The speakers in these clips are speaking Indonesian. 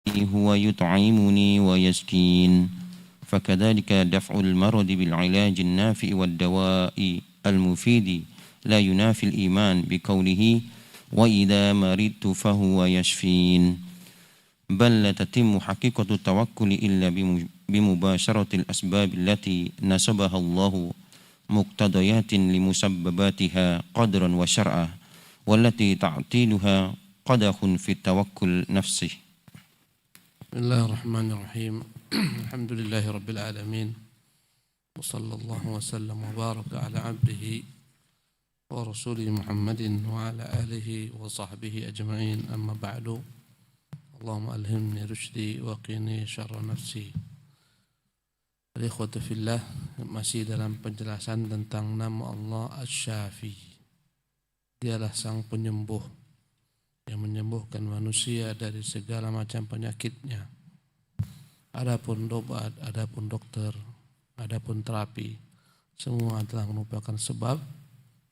هو يطعمني ويسقين فكذلك دفع المرض بالعلاج النافع والدواء المفيد لا ينافي الإيمان بقوله وإذا مرضت فهو يشفين بل لا تتم حقيقة التوكل إلا بمباشرة الأسباب التي نسبها الله مقتضيات لمسبباتها قدرا وشرعا والتي تعطيلها قدح في التوكل نفسه. بسم الله الرحمن الرحيم. الحمد لله رب العالمين وصلى الله وسلم وبارك على عبده ورسوله محمد وعلى آله وصحبه أجمعين. أما بعد، اللهم ألهمني رشدي وقini syarra nafsi. Ikhwati fillah, masih dalam penjelasan tentang nama Allah Asy-Syafi. Dialah sang penyembuh yang menyembuhkan manusia dari segala macam penyakitnya. Adapun obat, adapun dokter, adapun terapi, semua adalah merupakan sebab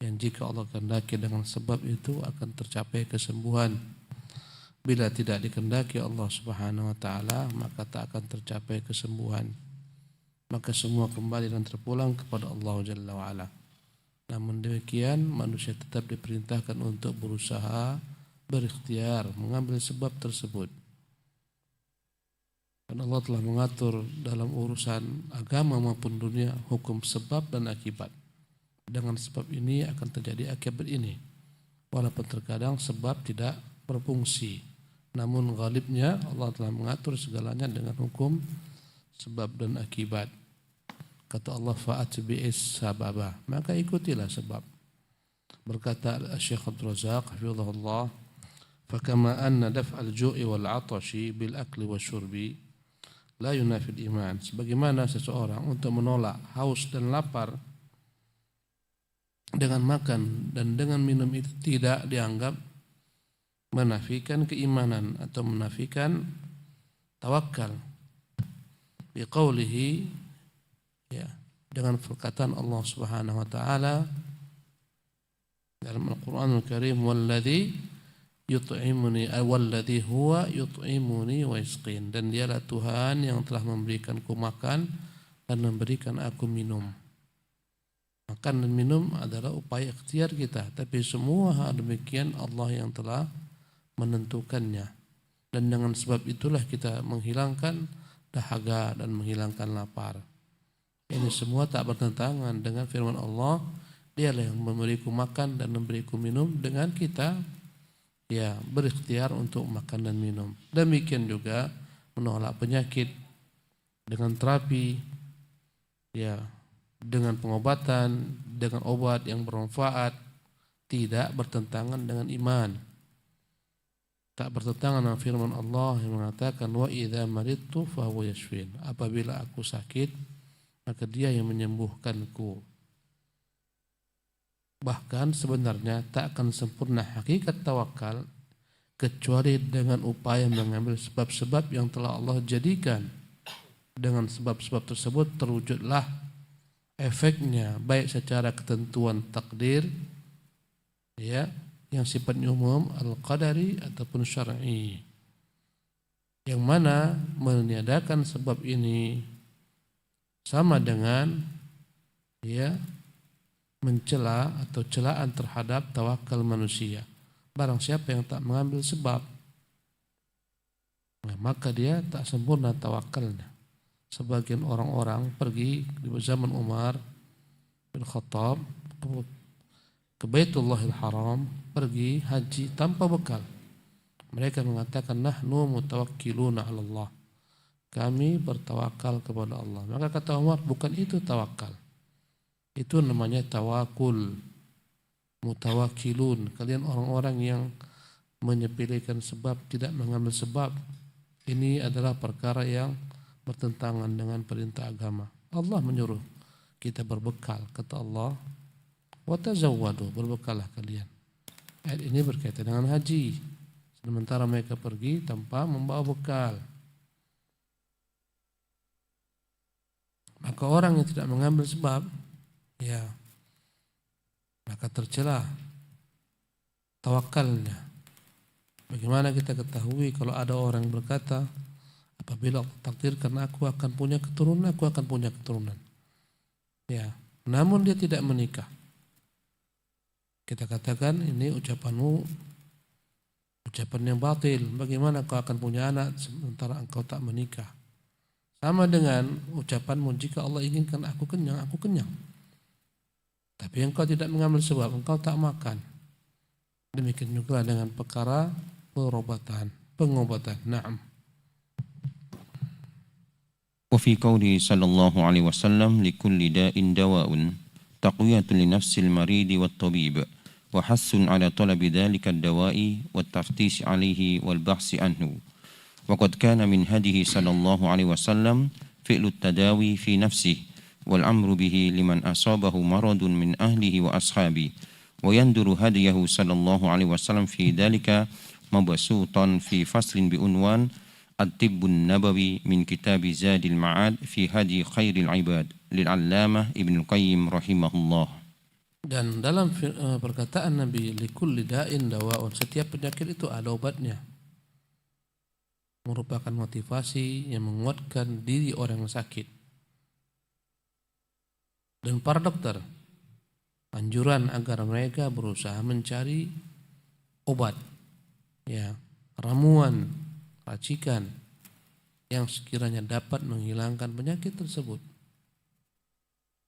yang jika Allah kehendaki dengan sebab itu akan tercapai kesembuhan. Bila tidak dikehendaki Allah Subhanahu wa taala, maka tak akan tercapai kesembuhan. Maka semua kembali dan terpulang kepada Allah Jalla wa Ala. Namun demikian, manusia tetap diperintahkan untuk berusaha, berikhtiar, mengambil sebab tersebut. Dan Allah telah mengatur dalam urusan agama maupun dunia hukum sebab dan akibat. Dengan sebab ini akan terjadi akibat ini. Walaupun terkadang sebab tidak berfungsi, namun ghalibnya Allah telah mengatur segalanya dengan hukum sebab dan akibat. Kata Allah, fa'atbi'is sababa, maka ikutilah sebab. Berkata Syekh Abdul Razak hafizahullah, fakama anna daf'al ju'i wal 'atashi bil akli wasyurbi la yunafil iman. Sebagaimana seseorang untuk menolak haus dan lapar dengan makan dan dengan minum itu tidak dianggap menafikan keimanan atau menafikan tawakal. Biqaulihi, ya, dengan perkataan Allah Subhanahu wa taala dalam Al-Qur'anul Karim, walladzi yut'imuni walladzi huwa yut'imuni wa yasqin, dan dialah Tuhan yang telah memberikanku makan dan memberikan aku minum. Makan dan minum adalah upaya ikhtiar kita, tapi semua hal demikian Allah yang telah menentukannya. Dan dengan sebab itulah kita menghilangkan dahaga dan menghilangkan lapar. Ini semua tak bertentangan dengan firman Allah, dialah yang memberiku makan dan memberiku minum, dengan kita ya berikhtiar untuk makan dan minum. Demikian juga menolak penyakit dengan terapi, ya, dengan pengobatan, dengan obat yang bermanfaat, tidak bertentangan dengan iman. Tak bertentangan dengan firman Allah yang mengatakan wa idza maridtu fa huwa yashfin. Apabila aku sakit, maka Dia yang menyembuhkanku. Bahkan sebenarnya tak akan sempurna hakikat tawakal kecuali dengan upaya mengambil sebab-sebab yang telah Allah jadikan. Dengan sebab-sebab tersebut terwujudlah efeknya, baik secara ketentuan takdir, ya, yang sifatnya umum al-qadari ataupun syar'i, yang mana meniadakan sebab ini sama dengan, ya, mencela atau celaan terhadap tawakal manusia. Barang siapa yang tak mengambil sebab, nah, maka dia tak sempurna tawakalnya. Sebagian orang-orang pergi di zaman Umar bin Khattab ke Baitullahil Haram, pergi haji tanpa bekal. Mereka mengatakan nahnu mutawakkiluna 'ala Allah. Kami bertawakal kepada Allah. Maka kata Umar, bukan itu tawakal. Itu namanya tawakul. Mutawakkilun, kalian orang-orang yang menyepelekan sebab, tidak mengambil sebab. Ini adalah perkara yang bertentangan dengan perintah agama. Allah menyuruh kita berbekal, kata Allah, wa tazawwadu, berbekallah kalian. Ayat ini berkaitan dengan haji. Sementara mereka pergi tanpa membawa bekal. Maka orang yang tidak mengambil sebab, ya, maka tercela tawakalnya. Bagaimana kita ketahui kalau ada orang berkata Apabila Allah takdirkan aku akan punya keturunan, aku akan punya keturunan. Ya, namun dia tidak menikah. Kita katakan ini ucapanmu ucapan yang batil. Bagaimana kau akan punya anak sementara engkau tak menikah? Sama dengan ucapanmu, jika Allah inginkan aku kenyang, aku kenyang. Tapi engkau tidak mengambil sebab, engkau tak makan. Demikian juga dengan perkara pengobatan. Naam. وفي قوله صلى الله عليه وسلم لكل داء دواء تقوية لنفس المريض والطبيب وحث على طلب ذلك الدواء والتفتيش عليه والبحث عنه وقد كان من هديه صلى الله عليه وسلم فعل التداوي في نفسه والأمر به لمن أصابه مرض من أهله وأصحابه ويندر هديه صلى الله عليه وسلم في ذلك مبسوطا في فصل بعنوان الطب النبوي من كتاب زاد المعاد في هدي خير العباد للعلامة ابن القيم رحمه الله. Dan dalam perkataan Nabi, likulli da'in dawa'un, setiap penyakit itu ada obatnya, merupakan motivasi yang menguatkan diri orang yang sakit. Dan para dokter, anjuran agar mereka berusaha mencari obat, ya, ramuan, racikan yang sekiranya dapat menghilangkan penyakit tersebut,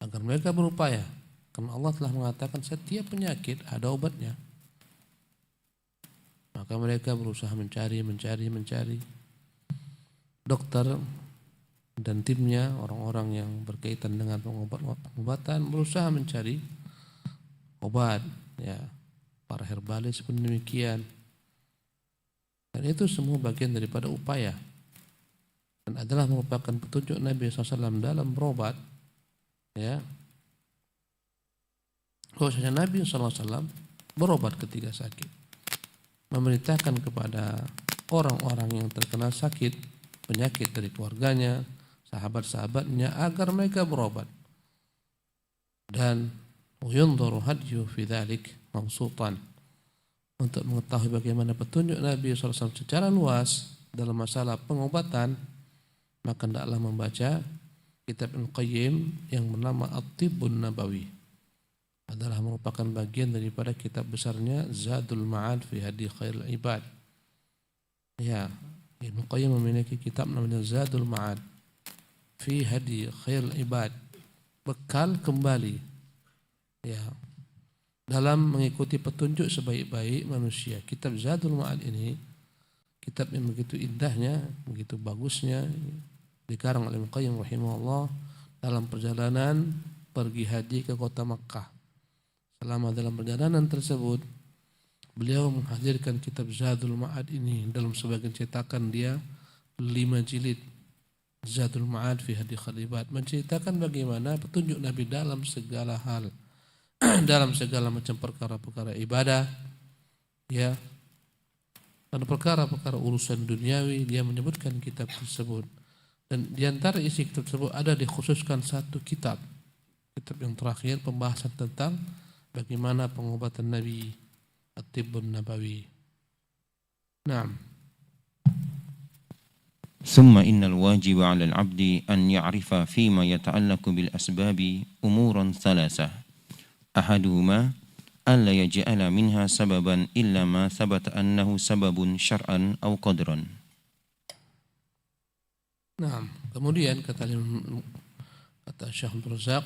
agar mereka berupaya. Karena Allah telah mengatakan setiap penyakit ada obatnya. Maka mereka berusaha mencari. Dokter dan timnya, orang-orang yang berkaitan dengan pengobatan, berusaha mencari obat. Ya, para herbalis pun demikian. Dan itu semua bagian daripada upaya. Dan adalah merupakan petunjuk Nabi SAW dalam berobat. Ya, bahwasanya Nabi SAW berobat ketika sakit, memerintahkan kepada orang-orang yang terkena sakit penyakit dari keluarganya, sahabat-sahabatnya, agar mereka berobat. Dan yunzuru hadyu fi dzalik mabsutan, untuk mengetahui bagaimana petunjuk Nabi SAW secara luas dalam masalah pengobatan, maka hendaklah membaca kitab Ibnu Qayyim yang bernama At-Tibbun Nabawi. Adalah merupakan bagian daripada kitab besarnya Zadul Ma'ad fi Hadi Khairil Ibad. Ya, Ibnu Qayyim memiliki kitab namanya Zadul Ma'ad fi Hadi Khairil Ibad, bekal kembali, ya, dalam mengikuti petunjuk sebaik-baik manusia. Kitab Zadul Ma'ad ini kitab yang begitu indahnya, begitu bagusnya, dikarang oleh Ibnu Qayyim rahimahullah dalam perjalanan pergi haji ke kota Makkah. Selama dalam perjalanan tersebut, beliau menghadirkan kitab Zadul Ma'ad ini. Dalam sebagian cetakan dia 5 jilid, Zadul Ma'ad fi Hadi Khairil Ibad, menceritakan bagaimana petunjuk Nabi dalam segala hal, dalam segala macam perkara-perkara ibadah, ya, dan perkara-perkara urusan duniawi. Dia menyebutkan kitab tersebut, dan di antara isi kitab tersebut ada dikhususkan satu kitab yang terakhir, pembahasan tentang bagaimana pengobatan Nabi, At-Tibbun Nabawi. Naam. ثم إن الواجب على العبد أن يعرف فيما يتعلق بالأسباب أمورا ثلاثة أحدهما ألا يجعل منها سببا إلا ما ثبت أنه سبب شرعا أو قدرا. Naam. Kemudian kata Syekh Abdul Razak,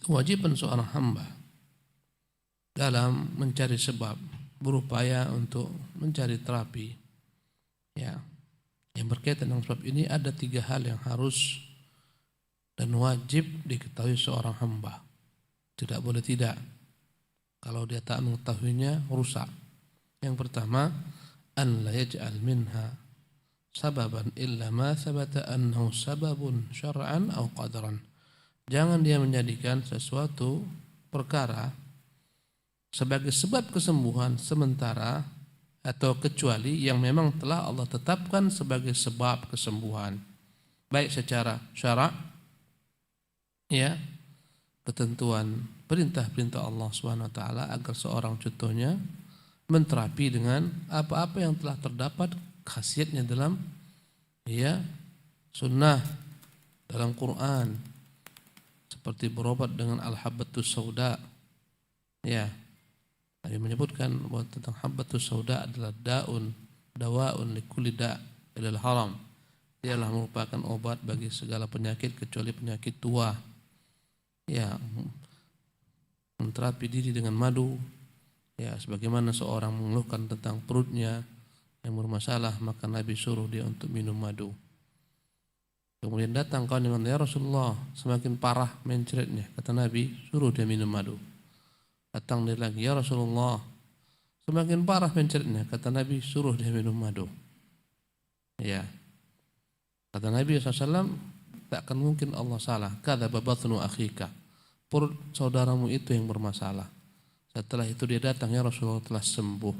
kewajiban seorang hamba dalam mencari sebab, berupaya untuk mencari terapi, ya, yang berkaitan dengan sebab ini, ada 3 hal yang harus dan wajib diketahui seorang hamba. Tidak boleh tidak. Kalau dia tak mengetahuinya, rusak. Yang pertama, an la yaj'al minha sababan illa ma thabata annahu sababun syar'an aw qadaran. Jangan dia menjadikan sesuatu perkara sebagai sebab kesembuhan sementara atau kecuali yang memang telah Allah tetapkan sebagai sebab kesembuhan, baik secara syarak, ya, ketentuan perintah-perintah Allah Subhanahu wa taala, agar seorang contohnya menterapi dengan apa-apa yang telah terdapat khasiatnya dalam, ya sunnah dalam Quran, seperti berobat dengan al-habbatus sauda. Ya, Nabi menyebutkan bahwa tentang habbatus sauda adalah dawaun likulli da' ilal haram. Dialah merupakan obat bagi segala penyakit kecuali penyakit tua. Ya, menterapi diri dengan madu. Ya, sebagaimana seorang mengeluhkan tentang perutnya yang bermasalah, maka Nabi suruh dia untuk minum madu. Kemudian datang kawan yang mengatakan, ya Rasulullah, semakin parah mencretnya. Kata Nabi, suruh dia minum madu. Datang dia lagi, ya Rasulullah, semakin parah mencretnya. Kata Nabi, suruh dia minum madu. Ya, kata Nabi SAW, tak akan mungkin Allah salah. Kadzaba batnu akhika, perut saudaramu itu yang bermasalah. Setelah itu dia datang, ya Rasulullah telah sembuh.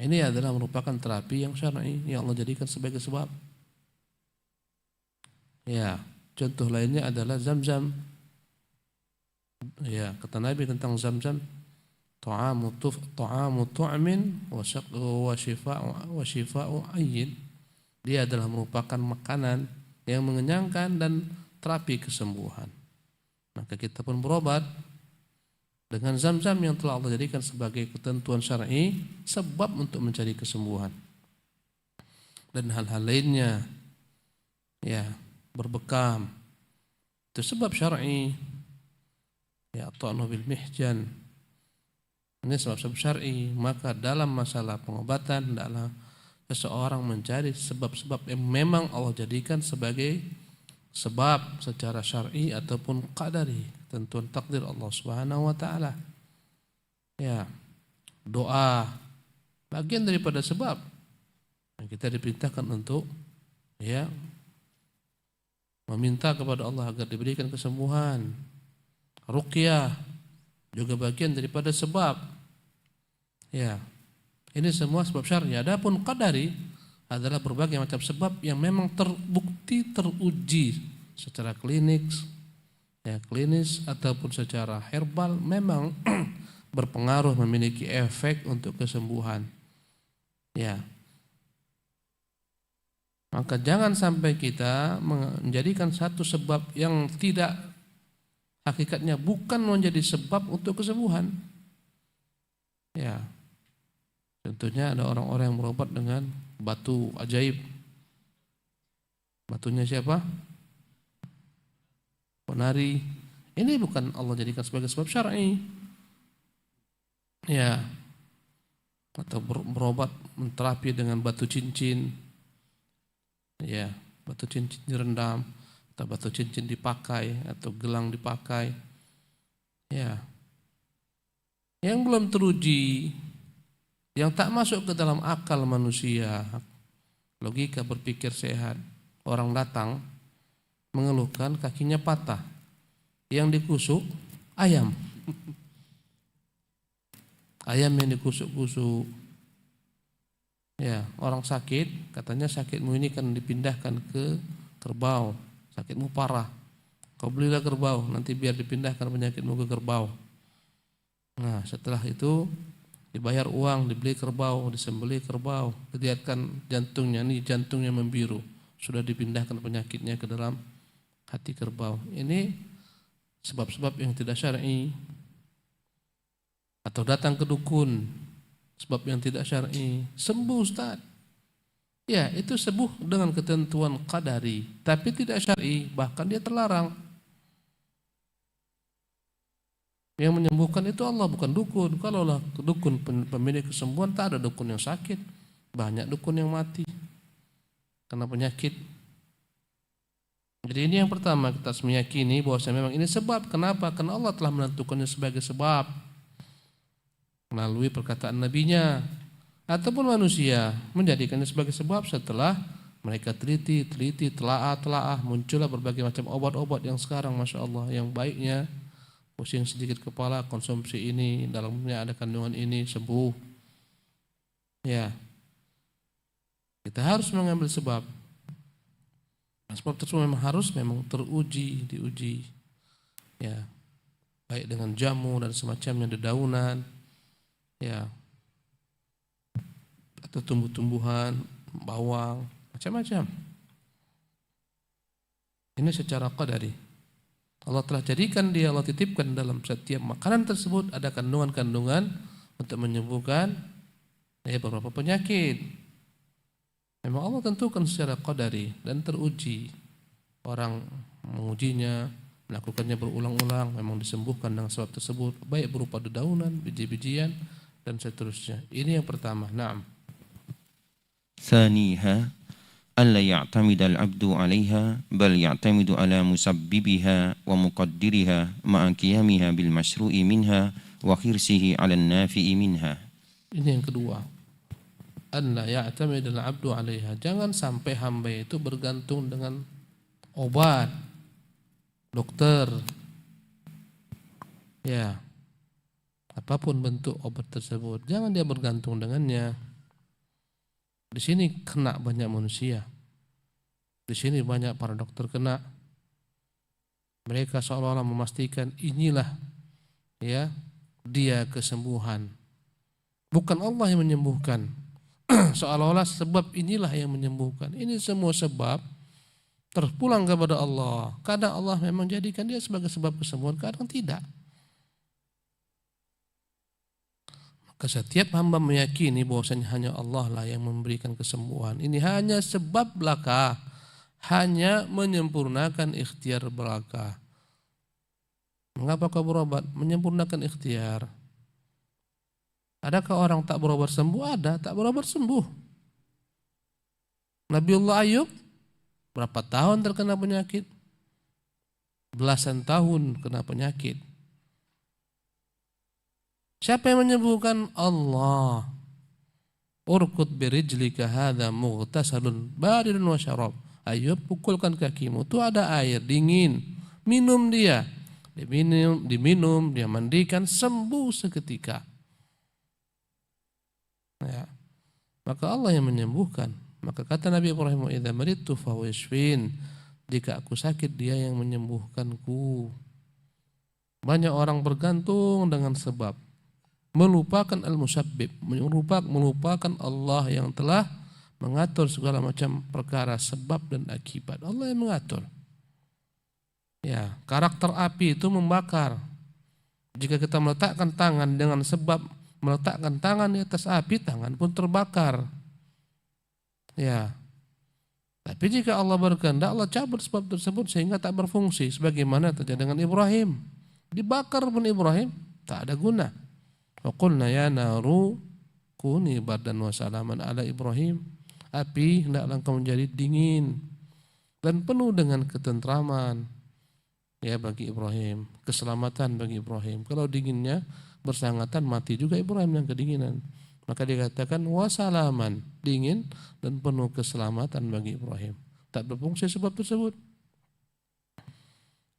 Ini adalah merupakan terapi yang syar'i yang Allah jadikan sebagai sebab. Ya, contoh lainnya adalah Zam-Zam. Ya, kata Nabi tentang Zam-Zam, ta'amu tu'min wa shifa'u ayyin. Dia adalah merupakan makanan yang mengenyangkan dan terapi kesembuhan. Maka kita pun berobat dengan Zam-Zam yang telah Allah jadikan sebagai ketentuan syar'i, sebab untuk mencari kesembuhan. Dan hal-hal lainnya, ya, berbekam, itu sebab syar'i. Ya, ta'nu bil mihjan, ini sebab-sebab syar'i. Maka dalam masalah pengobatan, adalah seseorang mencari sebab-sebab yang memang Allah jadikan sebagai sebab secara syar'i ataupun qadari, tentuan takdir Allah Subhanahu wa taala. Ya, doa bagian daripada sebab. Kita diperintahkan untuk ya meminta kepada Allah agar diberikan kesembuhan. Ruqyah juga bagian daripada sebab. Ya, ini semua sebab syar'i. Adapun qadari adalah berbagai macam sebab yang memang terbukti, teruji secara klinis ataupun secara herbal, memang berpengaruh, memiliki efek untuk kesembuhan. Ya, maka jangan sampai kita menjadikan satu sebab yang tidak hakikatnya bukan menjadi sebab untuk kesembuhan. Ya, contohnya ada orang-orang yang berobat dengan batu ajaib. Batunya siapa? Ponari. Ini bukan Allah jadikan sebagai sebab syar'i. Ya, atau berobat menterapi dengan batu cincin. Ya, batu cincin direndam, atau batu cincin dipakai, atau gelang dipakai. Ya, yang belum teruji, yang tak masuk ke dalam akal manusia, logika berpikir sehat. Orang datang mengeluhkan kakinya patah, yang dikusuk ayam. Ayam yang dikusuk-kusuk. Ya, orang sakit, katanya sakitmu ini kan dipindahkan ke kerbau, sakitmu parah. Kau belilah kerbau, nanti biar dipindahkan penyakitmu ke kerbau. Nah, setelah itu dibayar uang, dibeli kerbau, disembelih kerbau, dilihatkan jantungnya, nih jantungnya membiru, sudah dipindahkan penyakitnya ke dalam hati kerbau. Ini sebab-sebab yang tidak syar'i. Atau datang ke dukun, sebab yang tidak syar'i, sembuh Ustaz. Ya, itu sembuh dengan ketentuan qadari, tapi tidak syar'i, bahkan dia terlarang. Yang menyembuhkan itu Allah, bukan dukun. Kalau lah dukun pemilik kesembuhan, tak ada dukun yang sakit, banyak dukun yang mati karena penyakit. Jadi ini yang pertama, kita harus meyakini bahwa memang ini sebab. Kenapa? Karena Allah telah menentukannya sebagai sebab melalui perkataan nabinya, ataupun manusia menjadikannya sebagai sebab setelah mereka teliti, telaah, muncullah berbagai macam obat-obat yang sekarang Masya Allah, yang baiknya pusing sedikit kepala, konsumsi ini, dalamnya ada kandungan ini, sembuh. Ya, kita harus mengambil sebab. Sebab tersebut memang harus diuji. Ya, baik dengan jamu dan semacamnya, dedaunan, ya, atau tumbuh-tumbuhan, bawang, macam-macam. Ini secara qadari. Allah telah jadikan dia, Allah titipkan dalam setiap makanan tersebut ada kandungan-kandungan untuk menyembuhkan beberapa penyakit. Memang Allah tentukan secara qadari dan teruji. Orang mengujinya, melakukannya berulang-ulang, memang disembuhkan dengan sebab tersebut, baik berupa dedaunan, biji-bijian dan seterusnya. Ini yang pertama. Naam. ثانيها ألا يعتمد العبد عليها بل يعتمد على مسببها ومقدرها مع قيامها بالمشروع منها وحرصه على النافع منها. Ini yang kedua. Alla ya'tamid al-'abdu 'alaiha. Jangan sampai hamba itu bergantung dengan obat, dokter. Ya. Apapun bentuk obat tersebut, jangan dia bergantung dengannya. Di sini kena banyak manusia. Di sini banyak para dokter kena. Mereka seolah-olah memastikan inilah ya dia kesembuhan. Bukan Allah yang menyembuhkan. Seolah-olah sebab inilah yang menyembuhkan. Ini semua sebab terpulang kepada Allah. Kadang Allah memang jadikan dia sebagai sebab kesembuhan, kadang tidak. Setiap hamba meyakini bahwasanya hanya Allah lah yang memberikan kesembuhan. Ini hanya sebab belaka, hanya menyempurnakan ikhtiar belaka. Mengapa kau berobat? Menyempurnakan ikhtiar. Adakah orang tak berobat sembuh? Ada, tak berobat sembuh. Nabiullah Ayub berapa tahun terkena penyakit? Belasan tahun kena penyakit. Siapa yang menyembuhkan? Allah. Urkud birijlika hadza mughtasalun baridun wa syarab. Ayub, pukulkan kakimu, itu ada air dingin. Minum dia. Diminum, dia mandikan, sembuh seketika. Ya. Maka Allah yang menyembuhkan. Maka kata Nabi Ibrahim, "Idza maridtu fa huwa yashfin." Jika aku sakit, dia yang menyembuhkanku. Banyak orang bergantung dengan sebab, melupakan al-musabbib, melupakan Allah yang telah mengatur segala macam perkara sebab dan akibat. Allah yang mengatur. Ya, karakter api itu membakar. Jika kita meletakkan tangan dengan sebab meletakkan tangan di atas api, tangan pun terbakar. Ya. Tapi jika Allah berkehendak, Allah cabut sebab tersebut sehingga tak berfungsi, sebagaimana terjadi dengan Ibrahim. Dibakar pun Ibrahim tak ada guna. Wa qulna ya naru kuni bardan wa salaman ala Ibrahim. Api hendaklah engkau menjadi dingin dan penuh dengan ketentraman ya bagi Ibrahim, keselamatan bagi Ibrahim. Kalau dinginnya bersangatan, mati juga Ibrahim yang kedinginan. Maka dikatakan wasalaman, dingin dan penuh keselamatan bagi Ibrahim. Tak berfungsi sebab tersebut.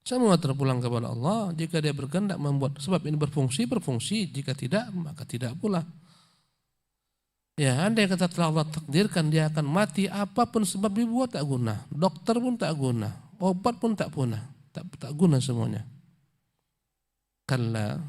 Semua terpulang kepada Allah. Jika dia berkehendak membuat sebab ini berfungsi. Jika tidak, maka tidak pula. Ya, andai kata telah Allah takdirkan dia akan mati, apapun sebab dibuat tak guna. Dokter pun tak guna, obat pun tak guna, tak guna semuanya. Kalla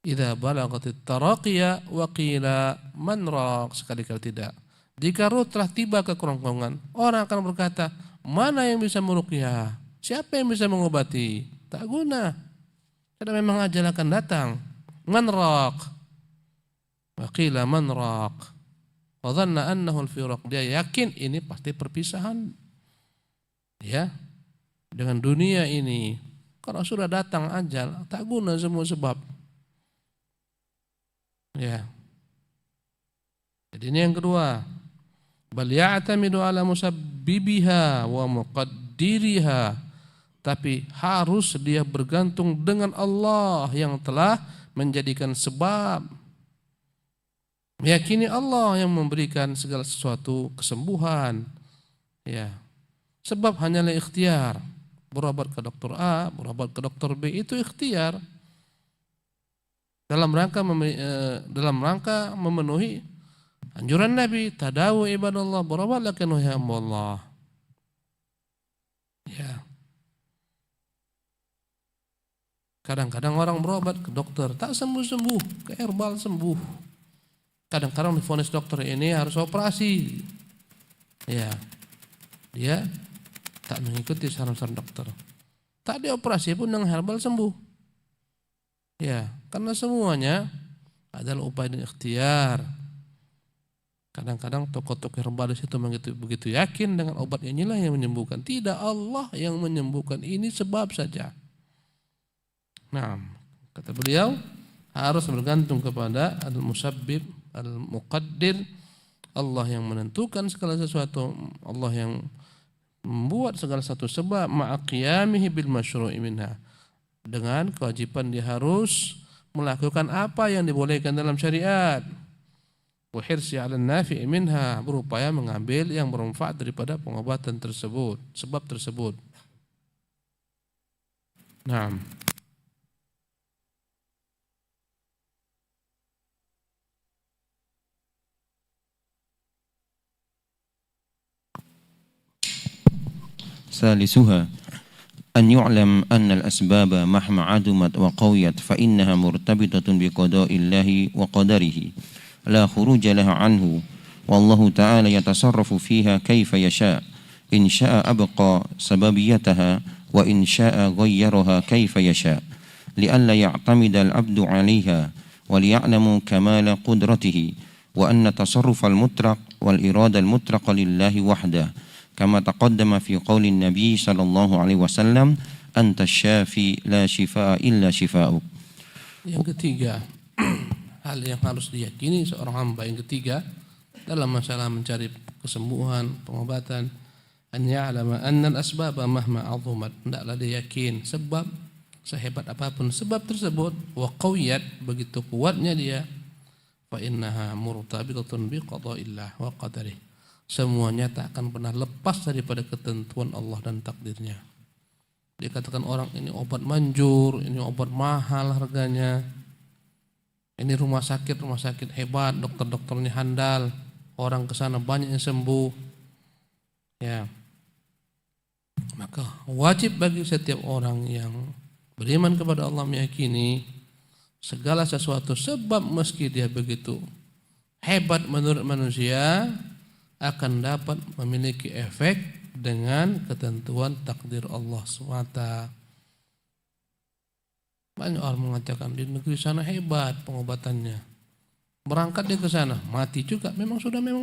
idza balagatit taraqiya wa qila man raq, sekali-kali tidak. Jika ruh telah tiba ke kerongkongan, orang akan berkata, mana yang bisa meruqyah? Siapa yang bisa mengobati? Tak guna. Karena memang ajal akan datang. Man raq. Wa qila man raq. Wa dhanna annahu al-firaq. Dia yakin ini pasti perpisahan. Ya. Dengan dunia ini. Kalau sudah datang ajal, tak guna semua sebab. Ya. Jadi ini yang kedua. Bal ya'tamidu ala musabbibiha wa muqaddiriha. Tapi harus dia bergantung dengan Allah yang telah menjadikan sebab. Meyakini Allah yang memberikan segala sesuatu kesembuhan. Ya. Sebab hanyalah ikhtiar. Berobat ke dokter A, berobat ke dokter B, itu ikhtiar. Dalam rangka memenuhi anjuran Nabi, tadawu ibadallah, berobatlah ke hamba Allah. Ya. Kadang-kadang orang berobat ke dokter tak sembuh-sembuh, ke herbal sembuh. Kadang-kadang divonis dokter ini harus operasi. Ya, dia tak mengikuti saran-saran dokter. Tak dioperasi pun dengan herbal sembuh. Ya, karena semuanya adalah upaya dan ikhtiar. Kadang-kadang tokoh-tokoh herbalis itu begitu yakin dengan obat inilah yang menyembuhkan. Tidak, Allah yang menyembuhkan, ini sebab saja. Nah, kata beliau harus bergantung kepada al-musabbib, al-muqaddir, Allah yang menentukan segala sesuatu, Allah yang membuat segala satu sebab ma'aqiyamihi bil masyru'i minha. Dengan kewajiban dia harus melakukan apa yang dibolehkan dalam syariat. Wa hirsi 'ala nafi'i minha, berupaya mengambil yang bermanfaat daripada pengobatan tersebut, sebab tersebut. Naam. ثالثها أن يعلم أن الأسباب مهما عدمت وقويت فإنها مرتبطة بقضاء الله وقدره لا خروج لها عنه، والله تعالى يتصرف فيها كيف يشاء، إن شاء أبقى سببيتها وإن شاء غيرها كيف يشاء، لئلا يعتمد العبد عليها وليعلم كمال قدرته وأن تصرف المطلق والإرادة المطلقة لله وحده، كما تقدم في قول النبي صلى الله عليه وسلم أنت الشافي لا شفاء إلا شفاؤك. Yang ketiga, hal yang harus diyakini seorang hamba yang ketiga dalam masalah mencari kesembuhan, pengobatan, an ya'lama anna al-asbaba mahma 'azumat, hendaklah dia yakin sebab sehebat apapun sebab tersebut, wa qawiyat, begitu kuatnya dia, fa innaha murtabitatun bi qada'illah wa qadarih, semuanya tak akan pernah lepas daripada ketentuan Allah dan takdirnya. Dikatakan orang ini obat manjur, ini obat mahal harganya, ini rumah sakit hebat, dokter-dokternya handal, orang ke sana banyak yang sembuh. Ya, maka wajib bagi setiap orang yang beriman kepada Allah meyakini segala sesuatu sebab meski dia begitu hebat menurut manusia akan dapat memiliki efek dengan ketentuan takdir Allah SWT. Banyak orang mengatakan di negeri sana hebat pengobatannya, berangkat dia ke sana mati juga, memang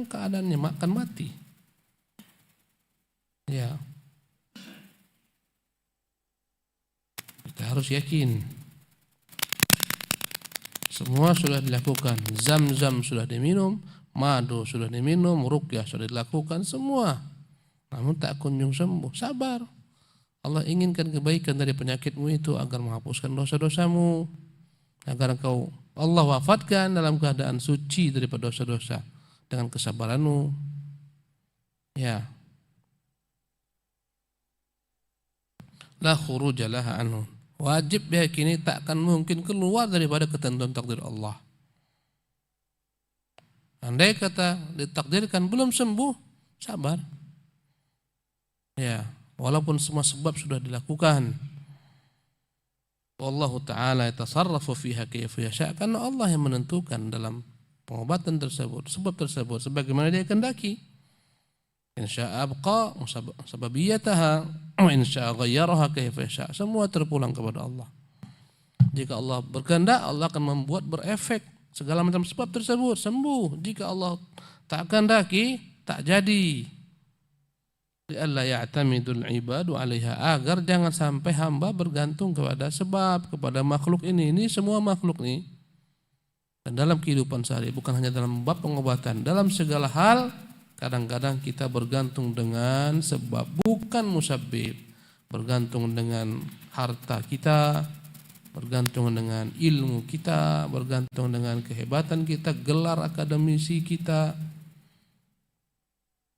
keadaannya makan mati. Ya, kita harus yakin semua sudah dilakukan, zam-zam sudah diminum, madu sudah diminum, ruqyah sudah dilakukan semua, namun tak kunjung sembuh. Sabar, Allah inginkan kebaikan dari penyakitmu itu agar menghapuskan dosa-dosamu, agar engkau Allah wafatkan dalam keadaan suci daripada dosa-dosa dengan kesabaranmu. Ya, la khuruja laha anhu, wajib diyakini tak akan mungkin keluar daripada ketentuan takdir Allah. Andai kata ditakdirkan belum sembuh, sabar. Ya, walaupun semua sebab sudah dilakukan. Wallahu ta'ala yatasarrafu fiha kayfa yasha, karena Allah yang menentukan dalam pengobatan tersebut, sebab tersebut sebagaimana dia kehendaki. Insya abqa sababiyataha wa insya ghayyaraha kayfa yasha, semua terpulang kepada Allah. Jika Allah berkehendak, Allah akan membuat berefek segala macam sebab tersebut sembuh. Jika Allah tak kehendaki, tak jadi. Li'alla ya'tamidul ibadu 'alaiha, agar jangan sampai hamba bergantung kepada sebab, kepada makhluk ini. Ini semua makhluk ini. Dan dalam kehidupan sehari, bukan hanya dalam bab pengobatan, dalam segala hal kadang-kadang kita bergantung dengan sebab, bukan musabbib. Bergantung dengan harta kita, bergantung dengan ilmu kita, bergantung dengan kehebatan kita, gelar akademisi kita.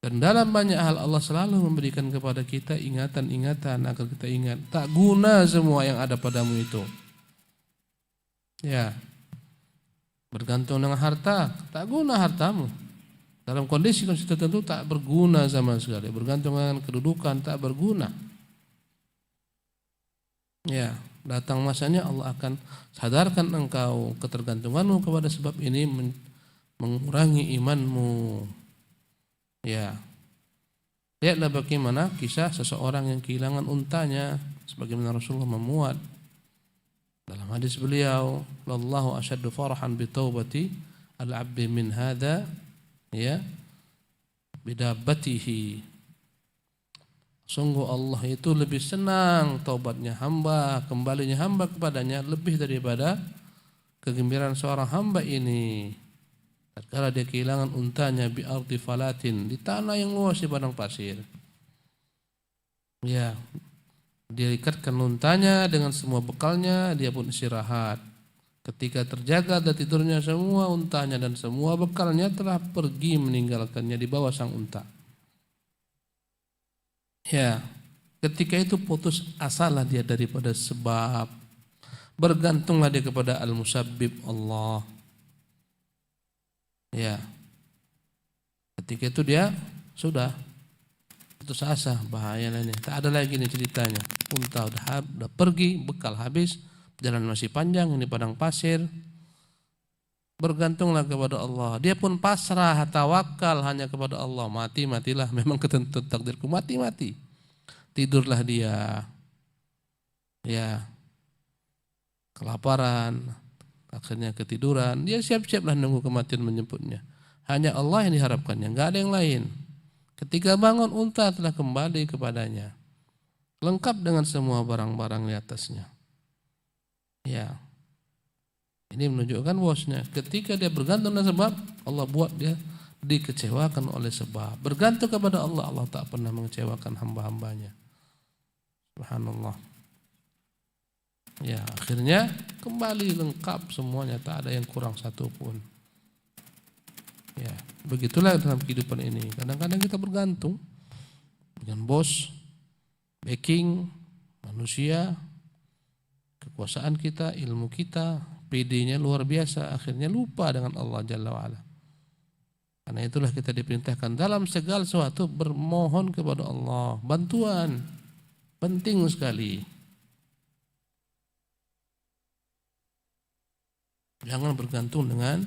Dan dalam banyak hal Allah selalu memberikan kepada kita ingatan-ingatan agar kita ingat, tak guna semua yang ada padamu itu. Ya, bergantung dengan harta, tak guna hartamu. Dalam kondisi tertentu tak berguna sama sekali. Bergantung dengan kedudukan, tak berguna. Ya, datang masanya Allah akan sadarkan engkau ketergantunganmu kepada sebab ini mengurangi imanmu. Ya, Lihatlah bagaimana kisah seseorang yang kehilangan untanya, sebagaimana Rasulullah memuat dalam hadis beliau, "Wallahu asyaddu farahan bi taubati al-'abdi min hadza ya bidabbatihi." Sungguh Allah itu lebih senang taubatnya hamba, kembalinya hamba kepadanya lebih daripada kegembiraan seorang hamba ini tatkala dia kehilangan untanya bi ardi falatin, di tanah yang luas di padang pasir. Ya, dia ikatkan untanya dengan semua bekalnya, dia pun istirahat. Ketika terjaga dan tidurnya, semua untanya dan semua bekalnya telah pergi meninggalkannya di bawah sang unta. Ya, ketika itu putus asalah dia daripada sebab, bergantunglah dia kepada al-musabbib Allah. Ya, ketika itu dia sudah putus asa, bahaya ini, tak ada lagi nih ceritanya. Unta udah pergi, bekal habis, perjalanan masih panjang, ini padang pasir. Bergantunglah kepada Allah. Dia pun pasrah, tawakal hanya kepada Allah. Matilah, memang ketentuan takdirku, mati. Tidurlah dia. Ya, kelaparan, akhirnya ketiduran. Dia siap-siaplah nunggu kematian menjemputnya. Hanya Allah yang diharapkannya, enggak ada yang lain. Ketika bangun, unta telah kembali kepadanya, lengkap dengan semua barang-barang di atasnya. Ya, ini menunjukkan bosnya. Ketika dia bergantung dengan sebab, Allah buat dia dikecewakan oleh sebab. Bergantung kepada Allah, Allah tak pernah mengecewakan hamba-hambanya. Subhanallah. Ya, akhirnya kembali lengkap semuanya, tak ada yang kurang satu pun. Ya, begitulah dalam kehidupan ini. Kadang-kadang kita bergantung dengan bos, backing, manusia, kekuasaan kita, ilmu kita, PD-nya luar biasa, akhirnya lupa dengan Allah Jalla wa'ala. Karena itulah kita diperintahkan dalam segala sesuatu bermohon kepada Allah, bantuan, penting sekali. Jangan bergantung dengan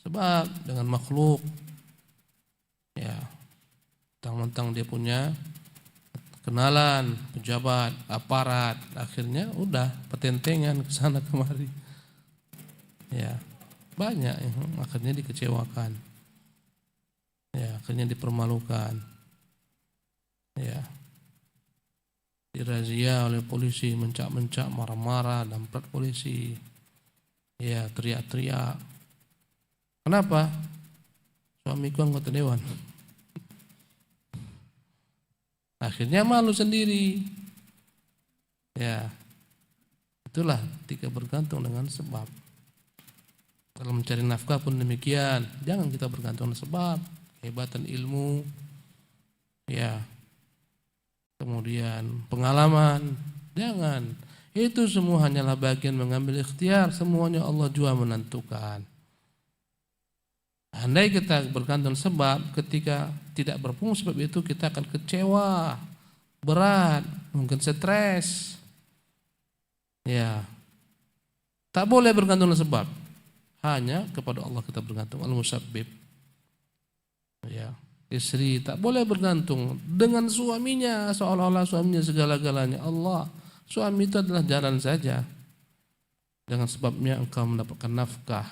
sebab, dengan makhluk. Ya, mentang-mentang dia punya kenalan, pejabat, aparat, akhirnya udah petentengan ke sana kemari. Ya, banyak yang akhirnya dikecewakan. Ya, akhirnya dipermalukan. Ya, dirazia oleh polisi, mencak-mencak, marah-marah, damprat polisi. Ya, teriak-teriak. Kenapa? Suamiku anggota dewan. Akhirnya malu sendiri. Ya, itulah ketika bergantung dengan sebab. Kalau mencari nafkah pun demikian. Jangan kita bergantung dengan sebab. Kehebatan ilmu, ya, kemudian pengalaman, jangan. Itu semua hanyalah bagian mengambil ikhtiar. Semuanya Allah juga menentukan. Andai kita bergantung sebab, ketika tidak berfungsi sebab itu, kita akan kecewa, berat, mungkin stres. Ya, tak boleh bergantung sebab. Hanya kepada Allah kita bergantung, al-musabbib. Ya, istri tak boleh bergantung dengan suaminya, seolah-olah suaminya segala-galanya. Allah, suami itu adalah jalan saja. Dengan sebabnya engkau mendapatkan nafkah.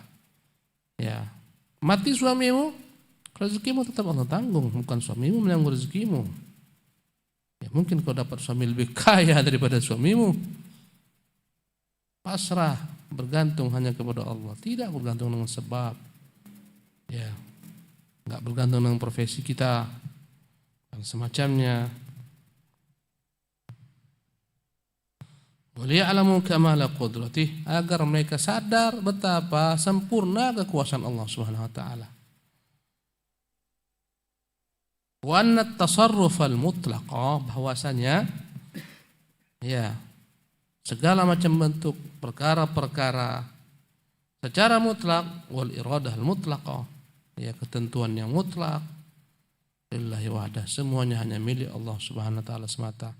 Ya, mati suamimu, rezekimu tetap Allah tanggung, bukan suamimu menanggung rezekimu. Ya, mungkin kau dapat suami lebih kaya daripada suamimu. Pasrah, bergantung hanya kepada Allah, tidak bergantung dengan sebab. Ya, enggak bergantung dengan profesi kita dan semacamnya. Waliya'lamu kamala qudratih, agar mereka sadar betapa sempurna kekuasaan Allah Subhanahu wa taala. Wa anna at-tasarrufal mutlaqa, bahwasanya ya, segala macam bentuk perkara-perkara secara mutlak, wal iradah al-mutlaqah, ya, ketentuan yang mutlak, lillahi wahdah, semuanya hanya milik Allah Subhanahu wa taala semata.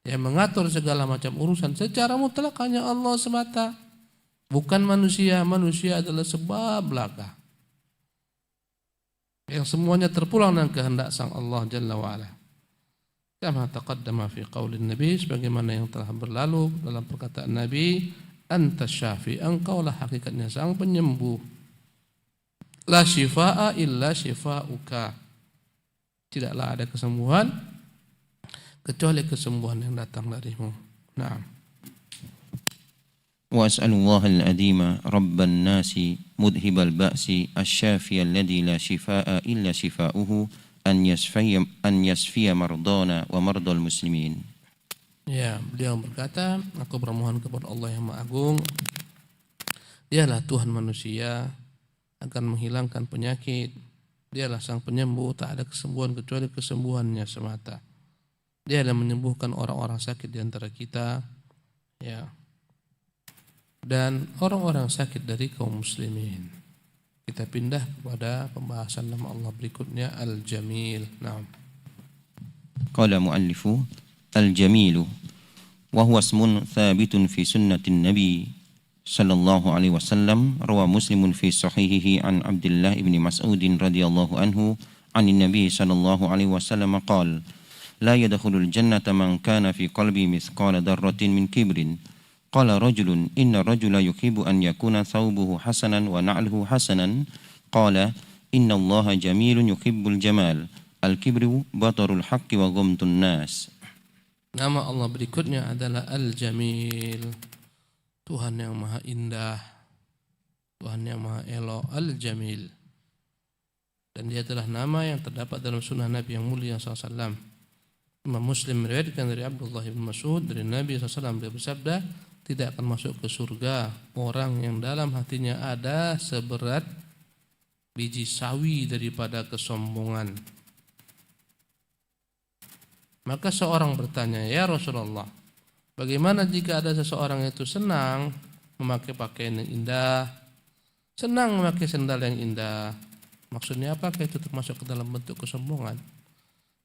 Yang mengatur segala macam urusan secara mutlak hanya Allah semata, bukan manusia. Manusia adalah sebab belaka. Yang semuanya terpulang dengan kehendak sang Allah Jalla wa'ala. Kama taqaddama fi qaulin Nabi, sebagaimana yang telah berlalu dalam perkataan Nabi, anta syafi, engkaulah hakikatnya sang penyembuh. La syifaa illa syifauka. Tidaklah ada kesembuhan kecuali kesembuhan yang datang darimu. Naam. Wa as'alullah al-azima rabban nasi mudhibal ba'si asy-syafi alladzi la syifaa illa syifauhu an yasfiya mardana wa mardal muslimin. Ya, beliau berkata, aku bermohon kepada Allah yang Maha Agung. Dialah Tuhan manusia, akan menghilangkan penyakit. Dialah sang penyembuh, tak ada kesembuhan kecuali kesembuhannya semata. Dia adalah menyembuhkan orang-orang sakit di antara kita, ya. Dan orang-orang sakit dari kaum muslimin. Kita pindah kepada pembahasan nama Allah berikutnya, Al-Jamil. Naam. Qala muallifu al-jamilu wa huwa ismun thabitun fi sunnatin nabi sallallahu alaihi wasallam, rawa Muslimun fi sahihihi an Abdullah ibn Mas'ud radhiyallahu anhu anin nabi sallallahu alaihi wasallam qala la yadkhulul jannata man kana fi qalbi mithqala darratin min kibrin. Qala rajulun inna rajula yuhibbu an yakuna thawbuhu hasanan wa na'luhu hasanan. Qala inna Allaha jamilun yuhibbul jamal. Al-kibru batarul haqqi wa ghamtun nas. Nama Allah berikutnya adalah Al-Jamil. Tuhan yang maha indah, Tuhan yang maha elok, Al-Jamil. Dan dia adalah nama yang terdapat dalam sunnah Nabi yang mulia SAW. Imam Muslim meriwayatkan dari Abdullah bin Mas'ud dari Nabi SAW, dia bersabda, tidak akan masuk ke surga orang yang dalam hatinya ada seberat biji sawi daripada kesombongan. Maka seorang bertanya, ya Rasulullah, bagaimana jika ada seseorang itu senang memakai pakaian yang indah, senang memakai sandal yang indah? Maksudnya apakah itu termasuk ke dalam bentuk kesombongan?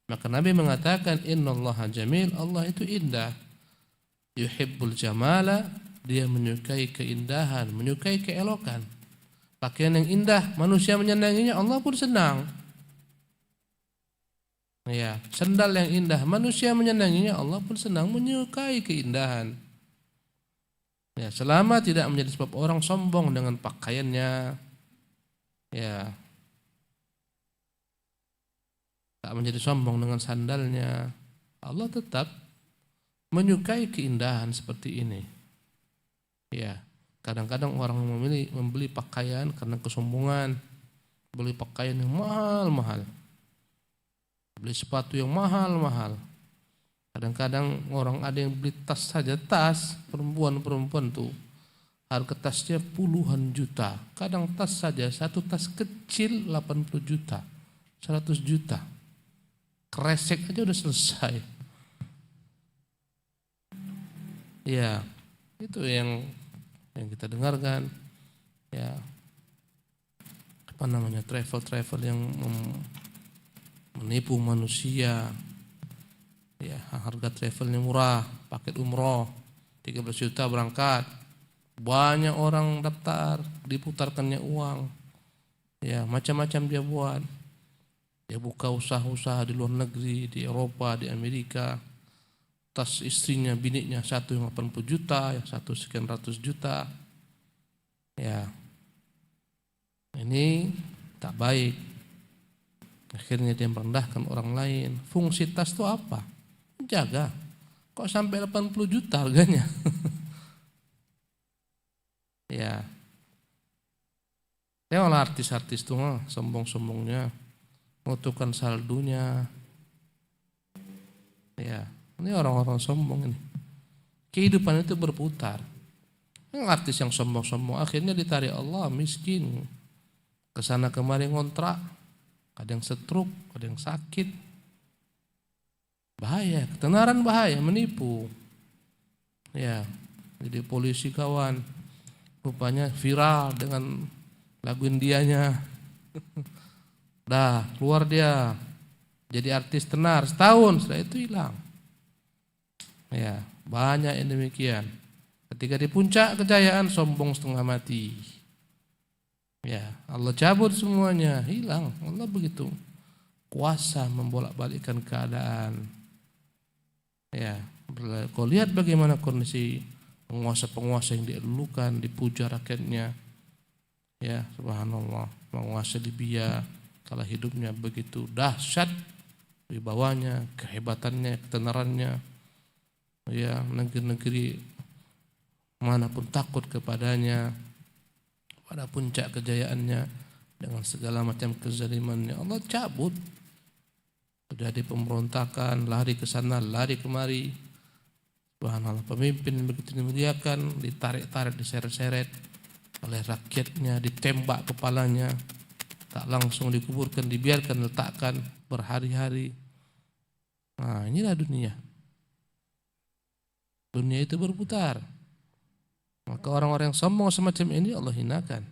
Maka Nabi mengatakan, innallaha jamil, Allah itu indah. Yuhibbul jamala, dia menyukai keindahan, menyukai keelokan. Pakaian yang indah, manusia menyenanginya, Allah pun senang. Ya, sandal yang indah, manusia menyenanginya, Allah pun senang, menyukai keindahan. Ya, selama tidak menjadi sebab orang sombong dengan pakaiannya, ya, tak menjadi sombong dengan sandalnya, Allah tetap menyukai keindahan seperti ini. Ya, kadang-kadang orang membeli pakaian karena kesombongan, beli pakaian yang mahal-mahal, beli sepatu yang mahal-mahal. Kadang-kadang orang ada yang beli tas saja, tas perempuan tuh harga tasnya puluhan juta. Kadang tas saja, satu tas kecil 80 juta, 100 juta. Kresek aja udah selesai. Ya, itu yang kita dengarkan. Ya, apa namanya, travel yang menipu manusia. Ya, harga travelnya murah, paket umroh 13 juta berangkat. Banyak orang daftar, diputarkannya uang. Ya, macam-macam dia buat. Dia buka usaha-usaha di luar negeri, di Eropa, di Amerika. Tas istrinya, biniknya satu yang 80 juta, yang satu sekian ratus juta. Ya, ini tak baik. Akhirnya dia merendahkan orang lain. Fungsi tas itu apa? Jaga. Kok sampai 80 juta harganya? Ya. Tengoklah artis-artis itu sombong-sombongnya, mengutukkan saldonya. Ya, ini orang-orang sombong ini. Kehidupan itu berputar. Yang artis yang sombong-sombong akhirnya ditarik Allah, miskin. Kesana kemari ngontrak, kadang stroke, kadang sakit. Bahaya, ketenaran bahaya, menipu. Ya, jadi polisi kawan, rupanya viral dengan lagu Indianya. Dah keluar dia, jadi artis tenar setahun, setelah itu hilang. Ya, banyak yang demikian. Ketika di puncak kejayaan, sombong setengah mati. Ya, Allah cabut semuanya, hilang. Allah begitu kuasa membolak-balikkan keadaan. Ya, kau lihat bagaimana kondisi penguasa-penguasa yang dielukan, dipuja rakyatnya. Ya, subhanallah, penguasa Libya kala hidupnya begitu dahsyat wibawanya, kehebatannya, ketenarannya. Ya, negeri-negeri manapun takut kepadanya. Pada puncak kejayaannya dengan segala macam kezalimannya Allah cabut. Terjadi pemberontakan, lari ke sana, lari kemari. Subhanallah, pemimpin yang begitu dimuliakan ditarik-tarik, diseret-seret oleh rakyatnya, ditembak kepalanya, tak langsung dikuburkan, dibiarkan letakkan berhari-hari. Nah, inilah dunia. Dunia itu berputar. Maka orang-orang yang sombong semacam ini Allah hinakan.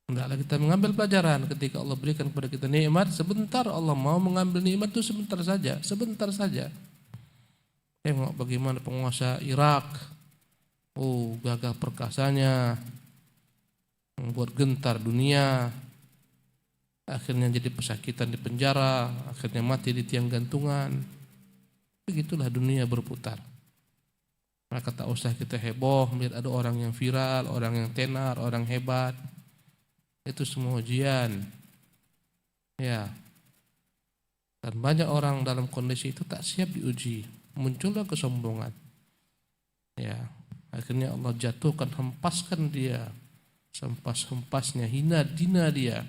Hendaklah kita mengambil pelajaran ketika Allah berikan kepada kita nikmat, sebentar Allah mau mengambil nikmat itu sebentar saja, sebentar saja. Tengok bagaimana penguasa Irak, gagah perkasanya, membuat gentar dunia, akhirnya jadi pesakitan di penjara, akhirnya mati di tiang gantungan. Begitulah dunia berputar. Maka tak usah kita heboh melihat ada orang yang viral, orang yang tenar, orang hebat. Itu semua ujian. Ya. Dan banyak orang dalam kondisi itu tak siap diuji. Muncullah kesombongan. Ya. Akhirnya Allah jatuhkan, hempaskan dia. Sempas-hempasnya, hina-dina dia.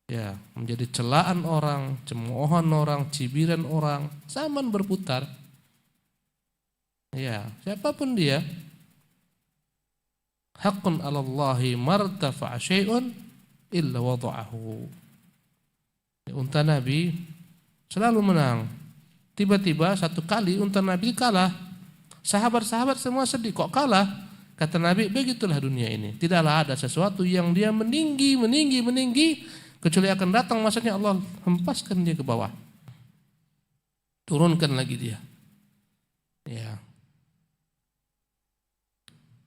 Ya, menjadi celaan orang, cemoohan orang, cibiran orang. Zaman berputar. Ya, siapapun dia. Haqqun 'alallahi martafa'a syai'un illa wada'ahu. Unta Nabi selalu menang. Tiba-tiba satu kali unta Nabi kalah. Sahabat-sahabat semua sedih, kok kalah? Kata Nabi, begitulah dunia ini. Tidaklah ada sesuatu yang dia meninggi kecuali akan datang masanya Allah hempaskan dia ke bawah. Turunkan lagi dia. Ya.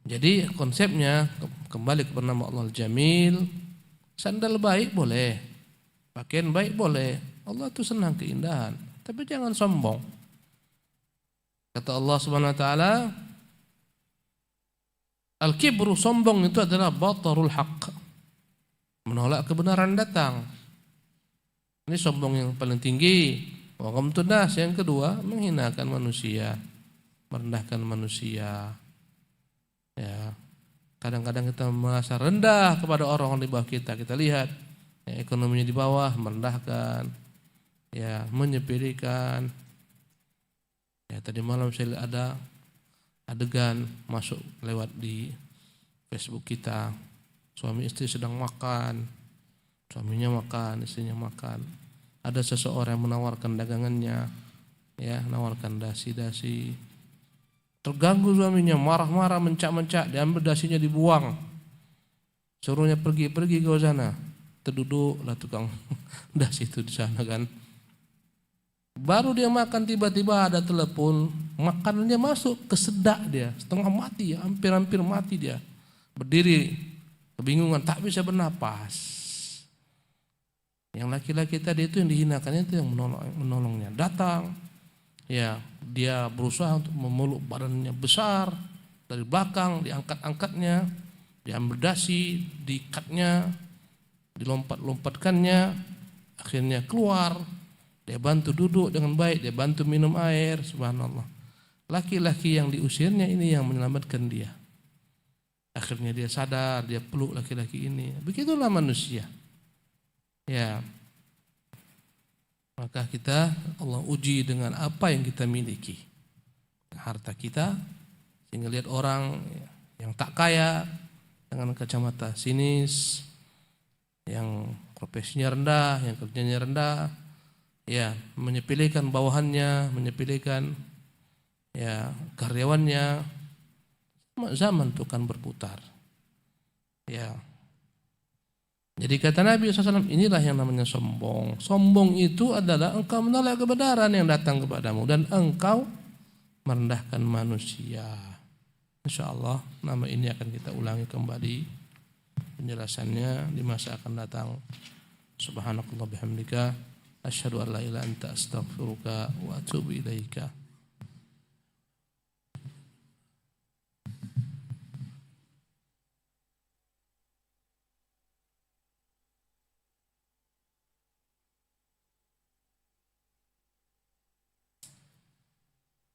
Jadi konsepnya kembali kepada nama Allah Al-Jamil. Sandal baik boleh, pakaian baik boleh. Allah itu senang keindahan, tapi jangan sombong. Kata Allah Subhanahu wa taala, al-kibru, sombong itu adalah batarul haqq, menolak kebenaran datang. Ini sombong yang paling tinggi. Wa ghamtun nas, yang kedua menghinakan manusia, merendahkan manusia. Ya, kadang-kadang kita merasa rendah kepada orang di bawah kita. Kita lihat ya, ekonominya di bawah, merendahkan, ya, menyepelekan. Ya, tadi malam saya ada adegan masuk lewat di Facebook kita. Suami istri sedang makan, suaminya makan, istrinya makan. Ada seseorang yang menawarkan dagangannya, ya, menawarkan dasi-dasi. Terganggu suaminya, marah-marah, mencak-mencak, diambil dasinya dibuang. Suruhnya pergi ke sana. Terduduklah tukang dasi itu di sana kan. Baru dia makan tiba-tiba ada telepon, makanannya masuk ke sedak dia, setengah mati, hampir-hampir mati dia. Berdiri, kebingungan, tak bisa bernapas. Yang laki-laki tadi itu yang dihinakannya itu yang menolongnya. Datang, ya, dia berusaha untuk memeluk badannya besar, dari belakang diangkat-angkatnya, diambil dasi, diikatnya, dilompat-lompatkannya, akhirnya keluar. Dia bantu duduk dengan baik, dia bantu minum air, subhanallah. Laki-laki yang diusirnya ini yang menyelamatkan dia. Akhirnya dia sadar, dia peluk laki-laki ini. Begitulah manusia. Ya. Maka kita Allah uji dengan apa yang kita miliki. Harta kita, sehingga lihat orang yang tak kaya dengan kacamata sinis, yang profesinya rendah, yang kerjanya rendah, ya, menyepelekan bawahannya, menyepelekan ya karyawannya. Zaman itu kan berputar. Ya. Jadi kata Nabi SAW, inilah yang namanya sombong. Sombong itu adalah engkau menolak kebenaran yang datang kepadamu dan engkau merendahkan manusia. InsyaAllah nama ini akan kita ulangi kembali penjelasannya di masa akan datang. Subhanakallah bihamdika Asyhadu an la ilaha illa anta astaghfiruka wa atubu ilaika.